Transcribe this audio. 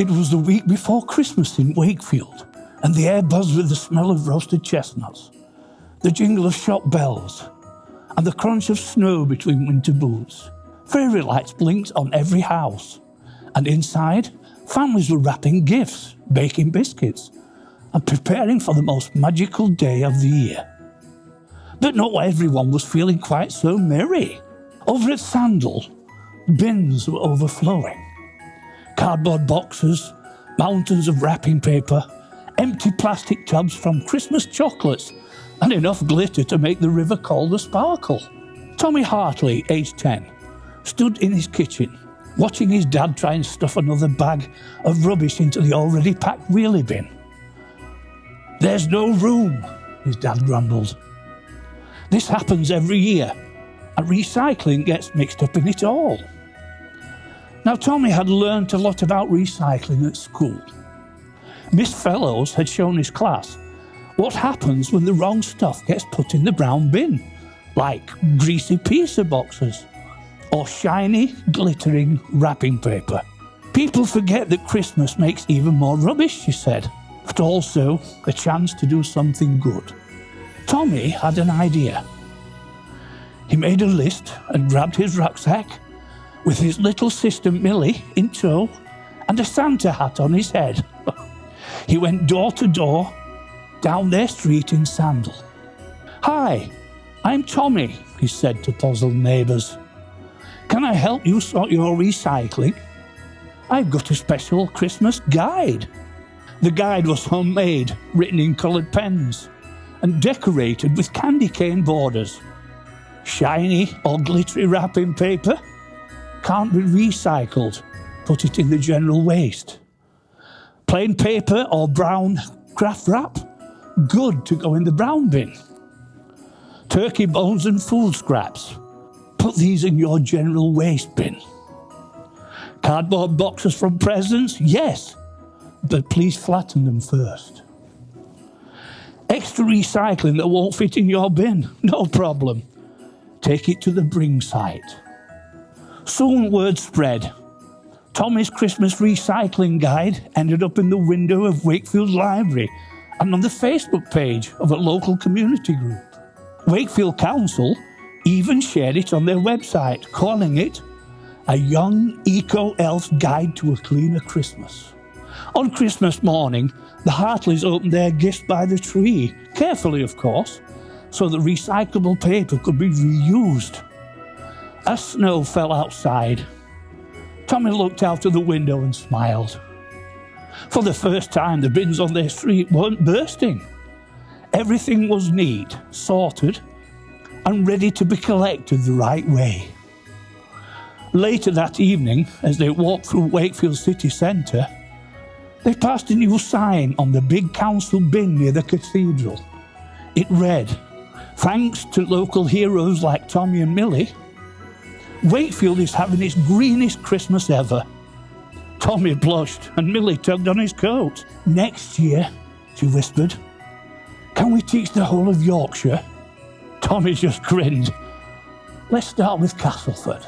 It was the week before Christmas in Wakefield, and the air buzzed with the smell of roasted chestnuts, the jingle of shop bells, and the crunch of snow between winter boots. Fairy lights blinked on every house, and inside, families were wrapping gifts, baking biscuits, and preparing for the most magical day of the year. But not everyone was feeling quite so merry. Over at Sandal, bins were overflowing. Cardboard boxes, mountains of wrapping paper, empty plastic tubs from Christmas chocolates, and enough glitter to make the river Calder sparkle. Tommy Hartley, aged 10, stood in his kitchen, watching his dad try and stuff another bag of rubbish into the already packed wheelie bin. "There's no room," his dad grumbled. "This happens every year, and recycling gets mixed up in it all." Now, Tommy had learnt a lot about recycling at school. Miss Fellows had shown his class what happens when the wrong stuff gets put in the brown bin, like greasy pizza boxes or shiny, glittering wrapping paper. "People forget that Christmas makes even more rubbish," she said, "but also a chance to do something good." Tommy had an idea. He made a list and grabbed his rucksack, with his little sister Millie in tow and a Santa hat on his head. He went door to door down their street in Sandal. "Hi, I'm Tommy," he said to puzzled neighbours. "Can I help you sort your recycling? I've got a special Christmas guide." The guide was homemade, written in coloured pens, and decorated with candy cane borders. Shiny or glittery wrapping paper? Can't be recycled. Put it in the general waste. Plain paper or brown craft wrap? Good to go in the brown bin. Turkey bones and food scraps? Put these in your general waste bin. Cardboard boxes from presents? Yes, but please flatten them first. Extra recycling that won't fit in your bin? No problem. Take it to the bring site. Soon word spread. Tommy's Christmas recycling guide ended up in the window of Wakefield Library and on the Facebook page of a local community group. Wakefield Council even shared it on their website, calling it a young eco-elf's guide to a cleaner Christmas. On Christmas morning, the Hartleys opened their gifts by the tree, carefully of course, so the recyclable paper could be reused. As snow fell outside, Tommy looked out of the window and smiled. For the first time, the bins on their street weren't bursting. Everything was neat, sorted, and ready to be collected the right way. Later that evening, as they walked through Wakefield city centre, they passed a new sign on the big council bin near the cathedral. It read, "Thanks to local heroes like Tommy and Millie, Wakefield is having its greenest Christmas ever." Tommy blushed and Millie tugged on his coat. "Next year," she whispered, "can we teach the whole of Yorkshire?" Tommy just grinned. "Let's start with Castleford."